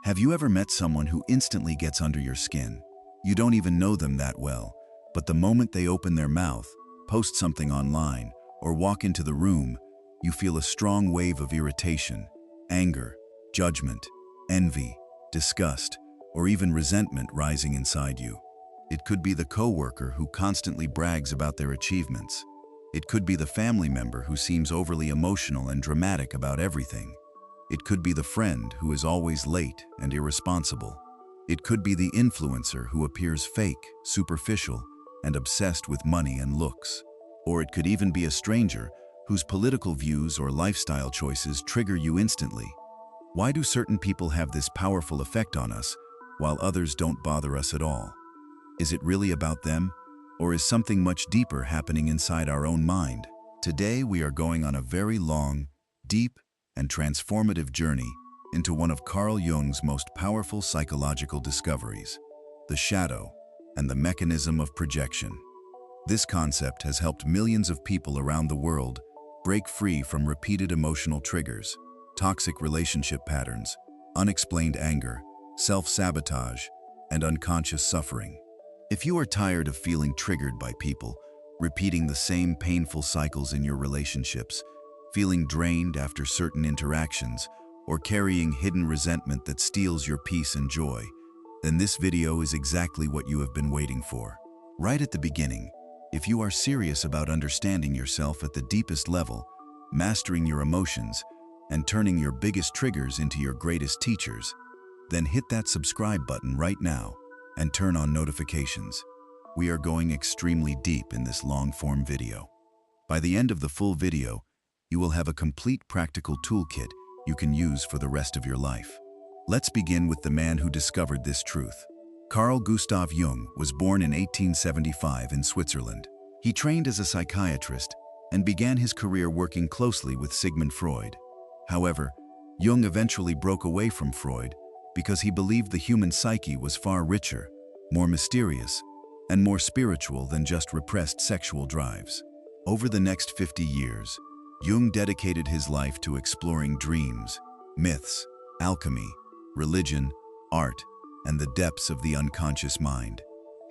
Have you ever met someone who instantly gets under your skin? You don't even know them that well, but the moment they open their mouth, post something online, or walk into the room, you feel a strong wave of irritation, anger, judgment, envy, disgust, or even resentment rising inside you. It could be the coworker who constantly brags about their achievements. It could be the family member who seems overly emotional and dramatic about everything. It could be the friend who is always late and irresponsible. It could be the influencer who appears fake, superficial, and obsessed with money and looks. Or it could even be a stranger whose political views or lifestyle choices trigger you instantly. Why do certain people have this powerful effect on us, while others don't bother us at all? Is it really about them, or is something much deeper happening inside our own mind? Today we are going on a very long, deep, and transformative journey into one of Carl Jung's most powerful psychological discoveries, the shadow and the mechanism of projection. This concept has helped millions of people around the world break free from repeated emotional triggers, toxic relationship patterns, unexplained anger, self-sabotage, and unconscious suffering. If you are tired of feeling triggered by people, repeating the same painful cycles in your relationships, feeling drained after certain interactions, or carrying hidden resentment that steals your peace and joy, then this video is exactly what you have been waiting for. Right at the beginning, if you are serious about understanding yourself at the deepest level, mastering your emotions, and turning your biggest triggers into your greatest teachers, then hit that subscribe button right now and turn on notifications. We are going extremely deep in this long-form video. By the end of the full video, you will have a complete practical toolkit you can use for the rest of your life. Let's begin with the man who discovered this truth. Carl Gustav Jung was born in 1875 in Switzerland. He trained as a psychiatrist and began his career working closely with Sigmund Freud. However, Jung eventually broke away from Freud because he believed the human psyche was far richer, more mysterious, and more spiritual than just repressed sexual drives. Over the next 50 years, Jung dedicated his life to exploring dreams, myths, alchemy, religion, art, and the depths of the unconscious mind.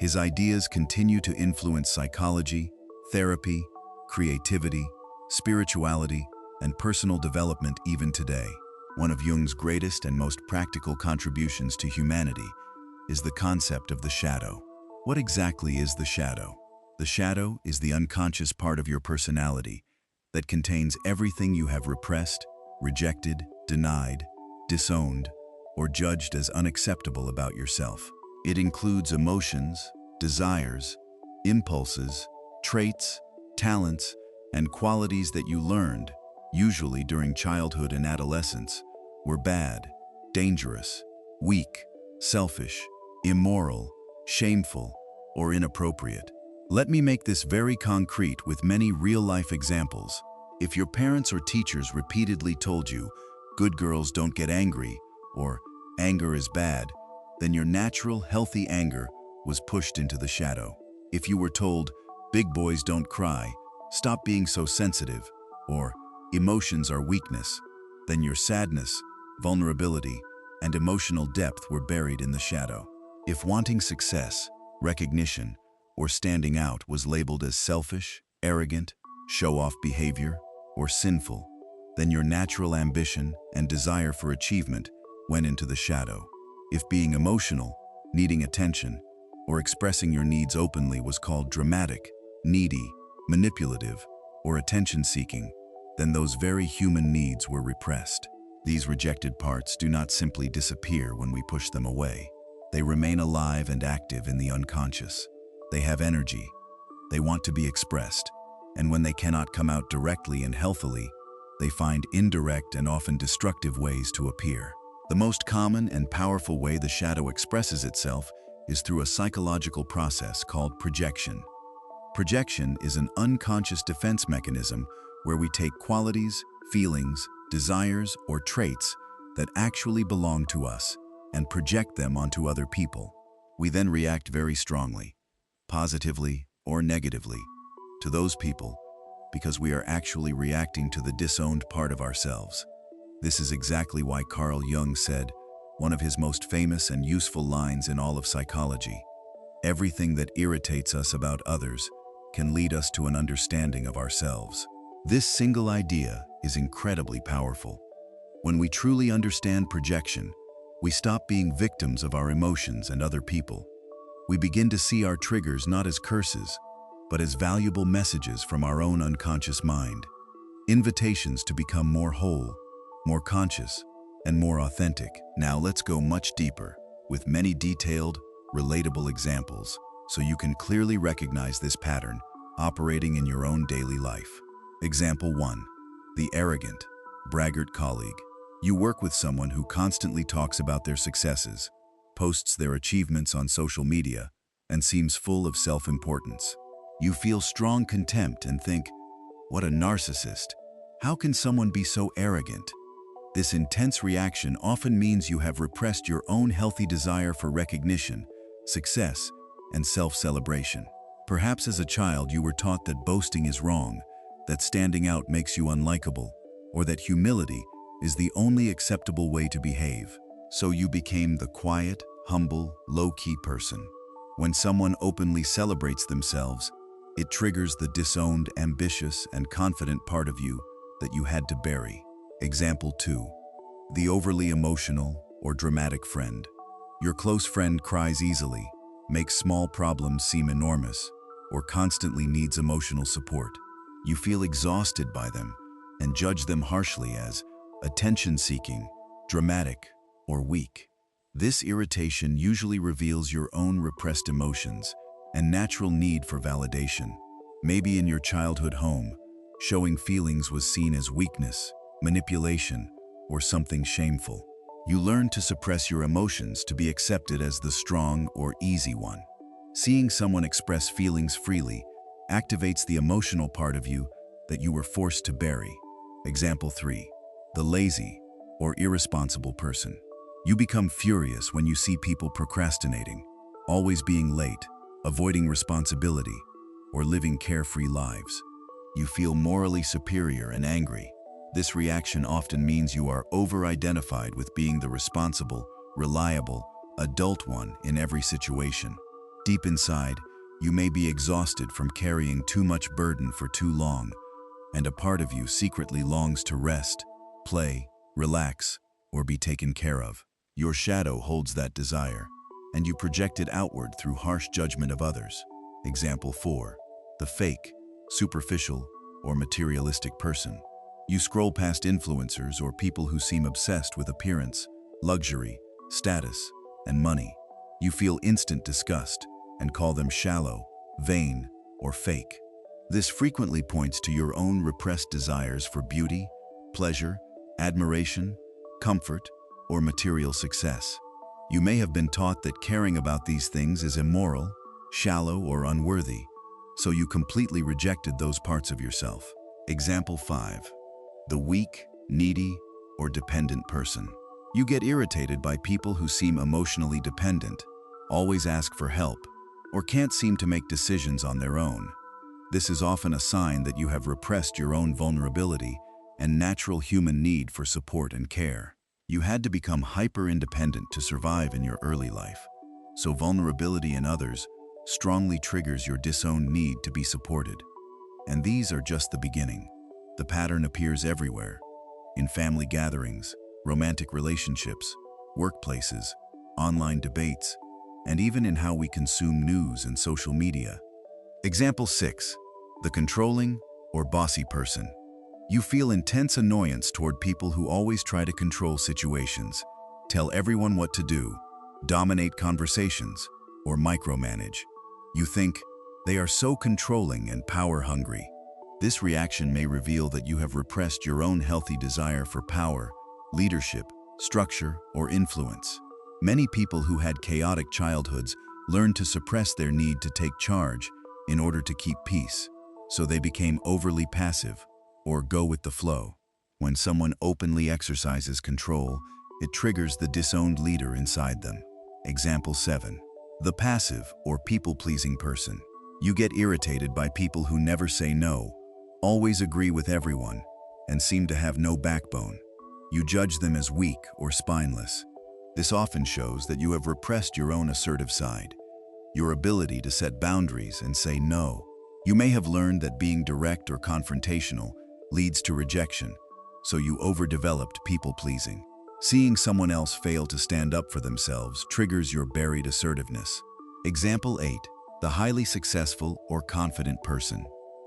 His ideas continue to influence psychology, therapy, creativity, spirituality, and personal development even today. One of Jung's greatest and most practical contributions to humanity is the concept of the shadow. What exactly is the shadow? The shadow is the unconscious part of your personality that contains everything you have repressed, rejected, denied, disowned, or judged as unacceptable about yourself. It includes emotions, desires, impulses, traits, talents, and qualities that you learned, usually during childhood and adolescence, were bad, dangerous, weak, selfish, immoral, shameful, or inappropriate. Let me make this very concrete with many real-life examples. If your parents or teachers repeatedly told you, "Good girls don't get angry," or "anger is bad," then your natural, healthy anger was pushed into the shadow. If you were told, "Big boys don't cry, stop being so sensitive," or "emotions are weakness," then your sadness, vulnerability, and emotional depth were buried in the shadow. If wanting success, recognition, or standing out was labeled as selfish, arrogant, show-off behavior, or sinful, then your natural ambition and desire for achievement went into the shadow. If being emotional, needing attention, or expressing your needs openly was called dramatic, needy, manipulative, or attention-seeking, then those very human needs were repressed. These rejected parts do not simply disappear when we push them away. They remain alive and active in the unconscious. They have energy. They want to be expressed. And when they cannot come out directly and healthily, they find indirect and often destructive ways to appear. The most common and powerful way the shadow expresses itself is through a psychological process called projection. Projection is an unconscious defense mechanism where we take qualities, feelings, desires, or traits that actually belong to us and project them onto other people. We then react very strongly, positively or negatively, to those people because we are actually reacting to the disowned part of ourselves. This is exactly why Carl Jung said, one of his most famous and useful lines in all of psychology. Everything that irritates us about others can lead us to an understanding of ourselves. This single idea is incredibly powerful. When we truly understand projection, we stop being victims of our emotions and other people. We begin to see our triggers not as curses, but as valuable messages from our own unconscious mind. Invitations to become more whole, more conscious, and more authentic. Now let's go much deeper, with many detailed, relatable examples, so you can clearly recognize this pattern operating in your own daily life. Example 1. The arrogant, braggart colleague. You work with someone who constantly talks about their successes, posts their achievements on social media, and seems full of self-importance. You feel strong contempt and think, "What a narcissist. How can someone be so arrogant?" This intense reaction often means you have repressed your own healthy desire for recognition, success, and self-celebration. Perhaps as a child you were taught that boasting is wrong, that standing out makes you unlikable, or that humility is the only acceptable way to behave. So you became the quiet, humble, low-key person. When someone openly celebrates themselves, it triggers the disowned, ambitious, and confident part of you that you had to bury. Example 2. The overly emotional or dramatic friend. Your close friend cries easily, makes small problems seem enormous, or constantly needs emotional support. You feel exhausted by them and judge them harshly as attention-seeking, dramatic, or weak. This irritation usually reveals your own repressed emotions and natural need for validation. Maybe in your childhood home, showing feelings was seen as weakness, manipulation, or something shameful. You learn to suppress your emotions to be accepted as the strong or easy one. Seeing someone express feelings freely activates the emotional part of you that you were forced to bury. Example 3. The lazy or irresponsible person. You become furious when you see people procrastinating, always being late, avoiding responsibility, or living carefree lives. You feel morally superior and angry. This reaction often means you are over-identified with being the responsible, reliable, adult one in every situation. Deep inside, you may be exhausted from carrying too much burden for too long, and a part of you secretly longs to rest, play, relax, or be taken care of. Your shadow holds that desire, and you project it outward through harsh judgment of others. Example 4. The fake, superficial, or materialistic person. You scroll past influencers or people who seem obsessed with appearance, luxury, status, and money. You feel instant disgust and call them shallow, vain, or fake. This frequently points to your own repressed desires for beauty, pleasure, admiration, comfort, or material success. You may have been taught that caring about these things is immoral, shallow, or unworthy, so you completely rejected those parts of yourself. Example 5. The weak, needy, or dependent person. You get irritated by people who seem emotionally dependent, always ask for help, or can't seem to make decisions on their own. This is often a sign that you have repressed your own vulnerability and natural human need for support and care. You had to become hyper-independent to survive in your early life, so vulnerability in others strongly triggers your disowned need to be supported. And these are just the beginning. The pattern appears everywhere, in family gatherings, romantic relationships, workplaces, online debates, and even in how we consume news and social media. Example 6. The controlling or bossy person. You feel intense annoyance toward people who always try to control situations, tell everyone what to do, dominate conversations, or micromanage. You think, they are so controlling and power-hungry. This reaction may reveal that you have repressed your own healthy desire for power, leadership, structure, or influence. Many people who had chaotic childhoods learned to suppress their need to take charge in order to keep peace, so they became overly passive or go with the flow. When someone openly exercises control, it triggers the disowned leader inside them. Example 7. The passive or people-pleasing person. You get irritated by people who never say no, always agree with everyone, and seem to have no backbone. You judge them as weak or spineless. This often shows that you have repressed your own assertive side, your ability to set boundaries and say no. You may have learned that being direct or confrontational leads to rejection, so you overdeveloped people-pleasing. Seeing someone else fail to stand up for themselves triggers your buried assertiveness. Example 8. The highly successful or confident person.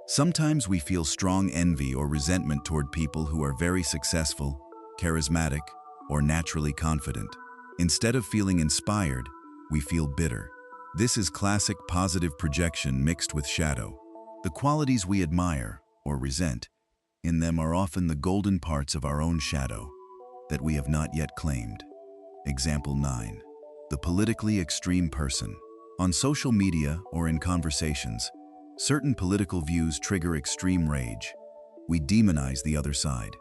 Sometimes we feel strong envy or resentment toward people who are very successful, charismatic, or naturally confident. Instead of feeling inspired, we feel bitter. This is classic positive projection mixed with shadow. The qualities we admire or resent in them are often the golden parts of our own shadow that we have not yet claimed. Example 9. The politically extreme person. On social media or in conversations, certain political views trigger extreme rage. We demonize the other side.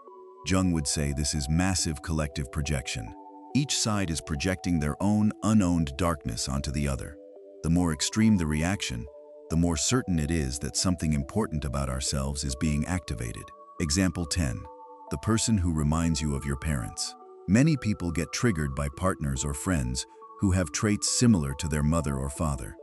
Jung would say this is massive collective projection. Each side is projecting their own unowned darkness onto the other. The more extreme the reaction, the more certain it is that something important about ourselves is being activated. Example 10. The person who reminds you of your parents. Many people get triggered by partners or friends who have traits similar to their mother or father.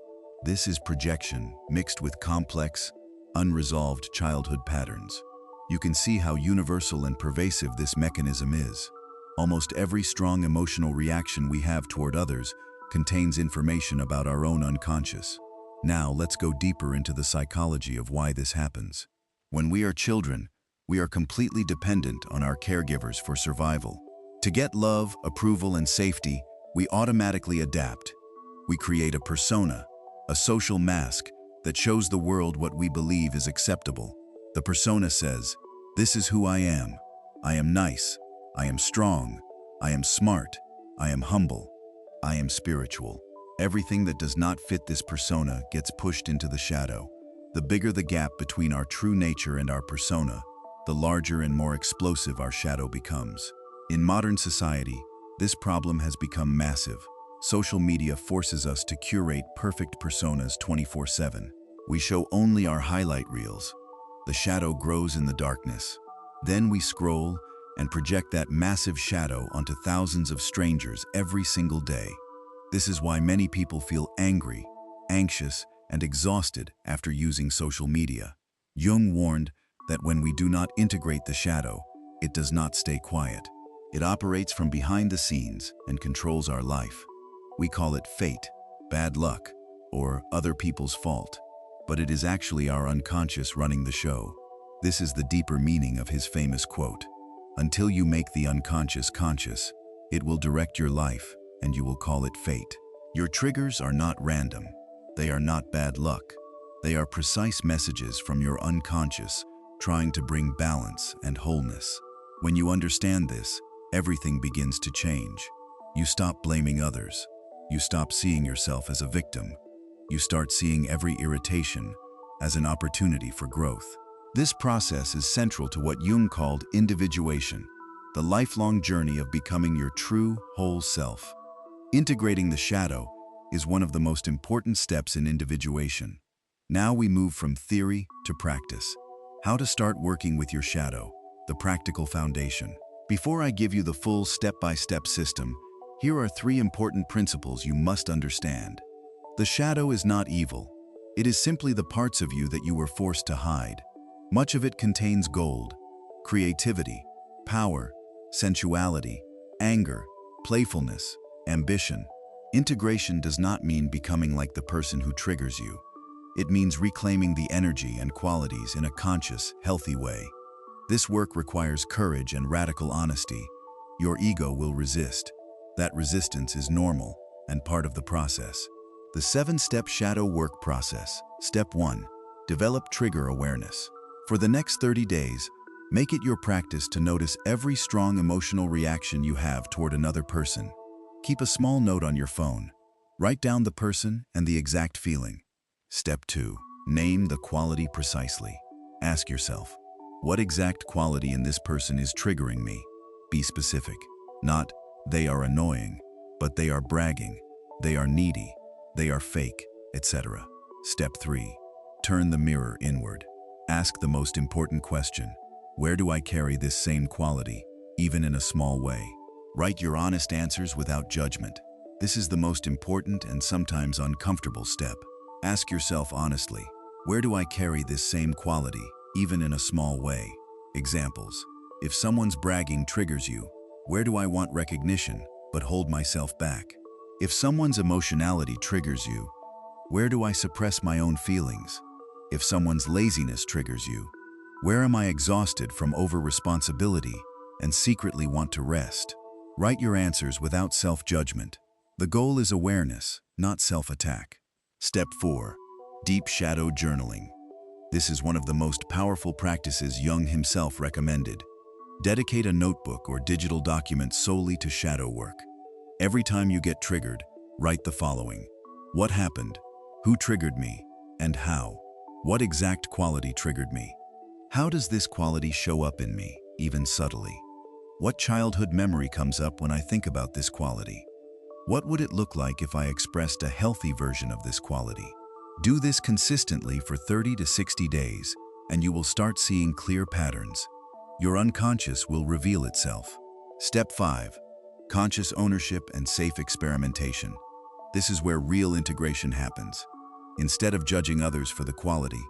This is projection mixed with complex, unresolved childhood patterns. You can see how universal and pervasive this mechanism is. Almost every strong emotional reaction we have toward others contains information about our own unconscious. Now let's go deeper into the psychology of why this happens. When we are children, we are completely dependent on our caregivers for survival. To get love, approval, and safety, we automatically adapt. We create a persona, a social mask that shows the world what we believe is acceptable. The persona says, "This is who I am. I am nice. I am strong. I am smart. I am humble. I am spiritual." Everything that does not fit this persona gets pushed into the shadow. The bigger the gap between our true nature and our persona, the larger and more explosive our shadow becomes. In modern society, this problem has become massive. Social media forces us to curate perfect personas 24/7. We show only our highlight reels. The shadow grows in the darkness. Then we scroll and project that massive shadow onto thousands of strangers every single day. This is why many people feel angry, anxious, and exhausted after using social media. Jung warned that when we do not integrate the shadow, it does not stay quiet. It operates from behind the scenes and controls our life. We call it fate, bad luck, or other people's fault, but it is actually our unconscious running the show. This is the deeper meaning of his famous quote, "Until you make the unconscious conscious, it will direct your life, and you will call it fate." Your triggers are not random. They are not bad luck. They are precise messages from your unconscious trying to bring balance and wholeness. When you understand this, everything begins to change. You stop blaming others. You stop seeing yourself as a victim. You start seeing every irritation as an opportunity for growth. This process is central to what Jung called individuation, the lifelong journey of becoming your true, whole self. Integrating the shadow is one of the most important steps in individuation. Now we move from theory to practice. How to start working with your shadow, the practical foundation. Before I give you the full step-by-step system, here are 3 important principles you must understand. The shadow is not evil. It is simply the parts of you that you were forced to hide. Much of it contains gold, creativity, power, sensuality, anger, playfulness, ambition. Integration does not mean becoming like the person who triggers you. It means reclaiming the energy and qualities in a conscious, healthy way. This work requires courage and radical honesty. Your ego will resist. That resistance is normal and part of the process. The 7-step shadow work process. Step 1. Develop trigger awareness. For the next 30 days, make it your practice to notice every strong emotional reaction you have toward another person. Keep a small note on your phone. Write down the person and the exact feeling. Step 2. Name the quality precisely. Ask yourself, what exact quality in this person is triggering me? Be specific. Not, they are annoying, but they are bragging, they are needy, they are fake, etc. Step 3. Turn the mirror inward. Ask the most important question. Where do I carry this same quality, even in a small way? Write your honest answers without judgment. This is the most important and sometimes uncomfortable step. Ask yourself honestly, where do I carry this same quality, even in a small way? Examples. If someone's bragging triggers you, where do I want recognition but hold myself back? If someone's emotionality triggers you, where do I suppress my own feelings? If someone's laziness triggers you, where am I exhausted from over-responsibility and secretly want to rest? Write your answers without self-judgment. The goal is awareness, not self-attack. Step 4. Deep shadow journaling. This is one of the most powerful practices Jung himself recommended. Dedicate a notebook or digital document solely to shadow work. Every time you get triggered, write the following. What happened? Who triggered me? And how? What exact quality triggered me? How does this quality show up in me, even subtly? What childhood memory comes up when I think about this quality? What would it look like if I expressed a healthy version of this quality? Do this consistently for 30 to 60 days, and you will start seeing clear patterns. Your unconscious will reveal itself. Step 5. Conscious ownership and safe experimentation. This is where real integration happens. Instead of judging others for the quality,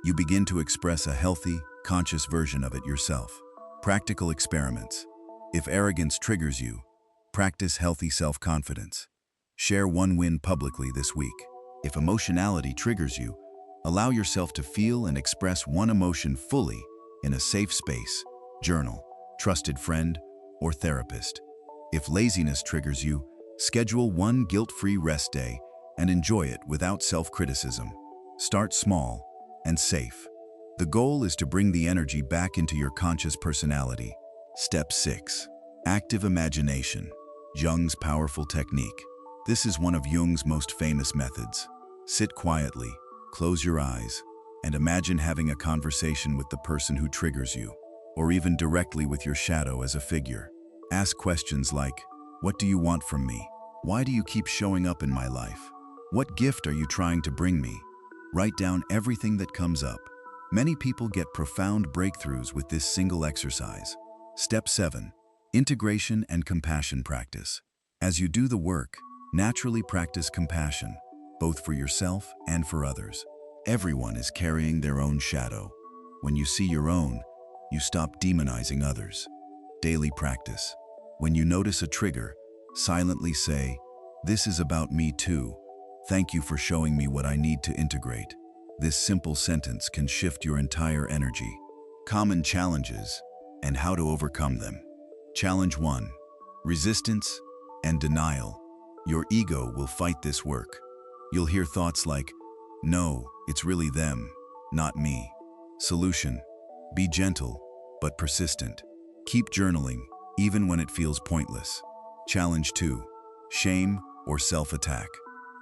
you begin to express a healthy, conscious version of it yourself. Practical experiments. If arrogance triggers you, practice healthy self-confidence. Share one win publicly this week. If emotionality triggers you, allow yourself to feel and express one emotion fully in a safe space, journal, trusted friend, or therapist. If laziness triggers you, schedule one guilt-free rest day and enjoy it without self-criticism. Start small and safe. The goal is to bring the energy back into your conscious personality. Step 6. Active imagination. Jung's powerful technique. This is one of Jung's most famous methods. Sit quietly, close your eyes, and imagine having a conversation with the person who triggers you, or even directly with your shadow as a figure. Ask questions like, what do you want from me? Why do you keep showing up in my life? What gift are you trying to bring me? Write down everything that comes up. Many people get profound breakthroughs with this single exercise. Step 7. Integration and compassion practice. As you do the work, naturally practice compassion, both for yourself and for others. Everyone is carrying their own shadow. When you see your own, you stop demonizing others. Daily practice. When you notice a trigger, silently say, "This is about me too. Thank you for showing me what I need to integrate." This simple sentence can shift your entire energy. Common challenges and how to overcome them. Challenge 1. Resistance and denial. Your ego will fight this work. You'll hear thoughts like, "No, it's really them, not me." Solution. Be gentle, but persistent. Keep journaling, even when it feels pointless. Challenge 2. Shame or self-attack.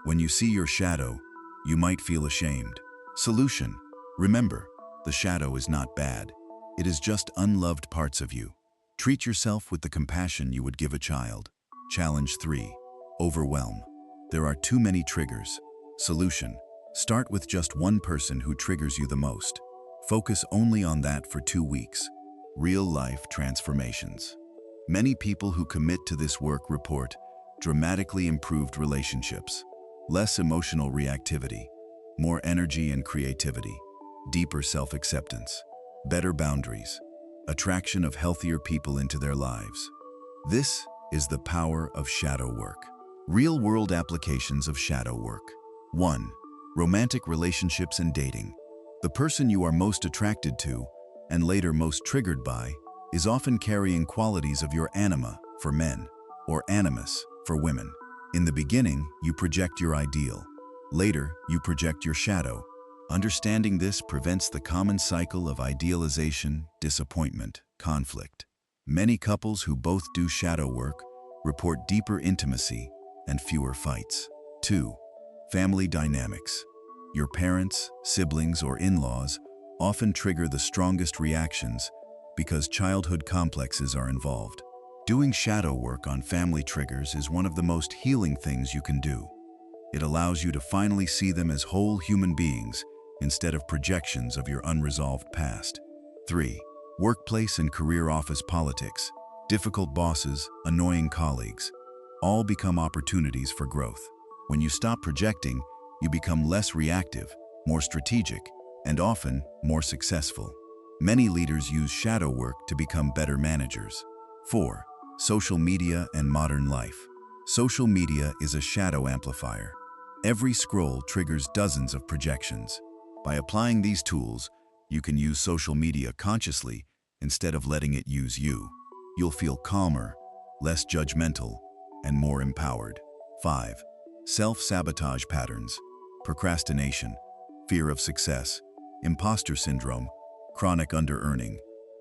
When you see your shadow, you might feel ashamed. Solution. Remember, the shadow is not bad. It is just unloved parts of you. Treat yourself with the compassion you would give a child. Challenge 3. Overwhelm. There are too many triggers. Solution. Start with just one person who triggers you the most. Focus only on that for 2 weeks. Real-life transformations. Many people who commit to this work report dramatically improved relationships, less emotional reactivity, more energy and creativity, deeper self-acceptance, better boundaries, attraction of healthier people into their lives. This is the power of shadow work. Real-world applications of shadow work. 1. Romantic relationships and dating. The person you are most attracted to, and later most triggered by, is often carrying qualities of your anima for men, or animus for women. In the beginning, you project your ideal. Later, you project your shadow. Understanding this prevents the common cycle of idealization, disappointment, conflict. Many couples who both do shadow work report deeper intimacy and fewer fights. 2. Family dynamics. Your parents, siblings, or in-laws often trigger the strongest reactions because childhood complexes are involved. Doing shadow work on family triggers is one of the most healing things you can do. It allows you to finally see them as whole human beings instead of projections of your unresolved past. 3. Workplace and career office politics. difficult bosses, annoying colleagues, all become opportunities for growth. When you stop projecting, you become less reactive, more strategic, and often more successful. Many leaders use shadow work to become better managers. 4. Social media and modern life. Social media is a shadow amplifier. Every scroll triggers dozens of projections. By applying these tools, you can use social media consciously instead of letting it use you. You'll feel calmer, less judgmental, and more empowered. 5. Self-sabotage patterns. Procrastination, fear of success, imposter syndrome, chronic under-earning.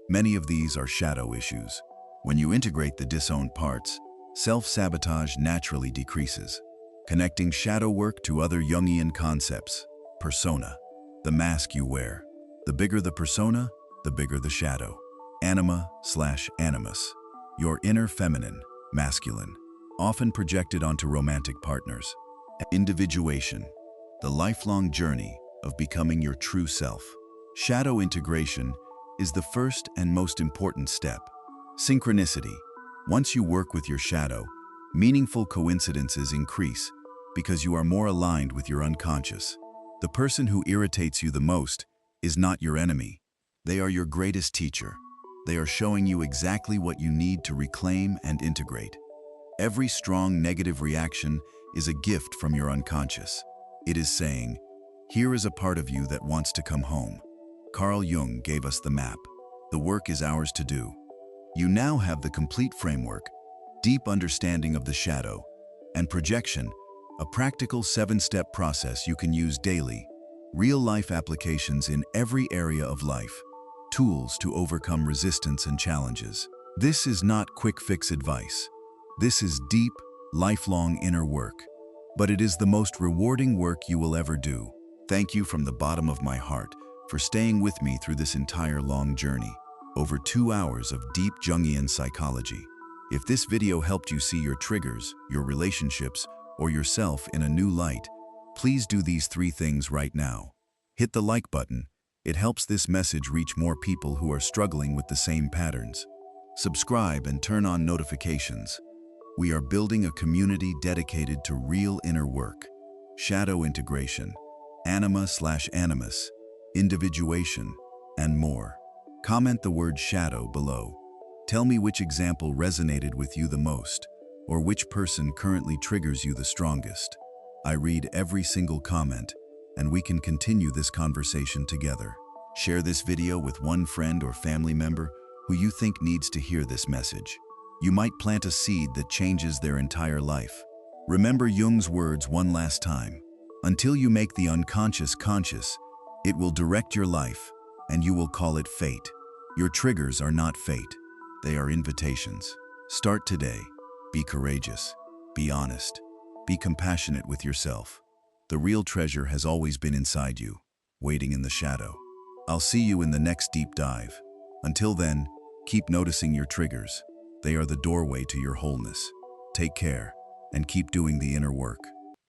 Many of these are shadow issues. When you integrate the disowned parts, self-sabotage naturally decreases. Connecting shadow work to other Jungian concepts. Persona, the mask you wear. The bigger the persona, the bigger the shadow. Anima/animus, your inner feminine, masculine, often projected onto romantic partners. Individuation, the lifelong journey of becoming your true self. Shadow integration is the first and most important step. Synchronicity, once you work with your shadow, meaningful coincidences increase because you are more aligned with your unconscious. The person who irritates you the most is not your enemy. They are your greatest teacher. They are showing you exactly what you need to reclaim and integrate. Every strong negative reaction is a gift from your unconscious. It is saying, here is a part of you that wants to come home. Carl Jung gave us the map. The work is ours to do. You now have the complete framework, deep understanding of the shadow, and projection, a practical 7-step process you can use daily. Real-life applications in every area of life. Tools to overcome resistance and challenges. This is not quick-fix advice. This is deep, lifelong inner work. But it is the most rewarding work you will ever do. Thank you from the bottom of my heart for staying with me through this entire long journey. Over 2 hours of deep Jungian psychology. If this video helped you see your triggers, your relationships, or yourself in a new light, please do these 3 things right now. Hit the like button. It helps this message reach more people who are struggling with the same patterns. Subscribe and turn on notifications. We are building a community dedicated to real inner work, shadow integration, anima/animus, individuation, and more. Comment the word shadow below. Tell me which example resonated with you the most, or which person currently triggers you the strongest. I read every single comment, and we can continue this conversation together. Share this video with one friend or family member who you think needs to hear this message. You might plant a seed that changes their entire life. Remember Jung's words one last time. Until you make the unconscious conscious, it will direct your life, and you will call it fate. Your triggers are not fate. They are invitations. Start today. Be courageous. Be honest. Be compassionate with yourself. The real treasure has always been inside you, waiting in the shadow. I'll see you in the next deep dive. Until then, keep noticing your triggers. They are the doorway to your wholeness. Take care, and keep doing the inner work.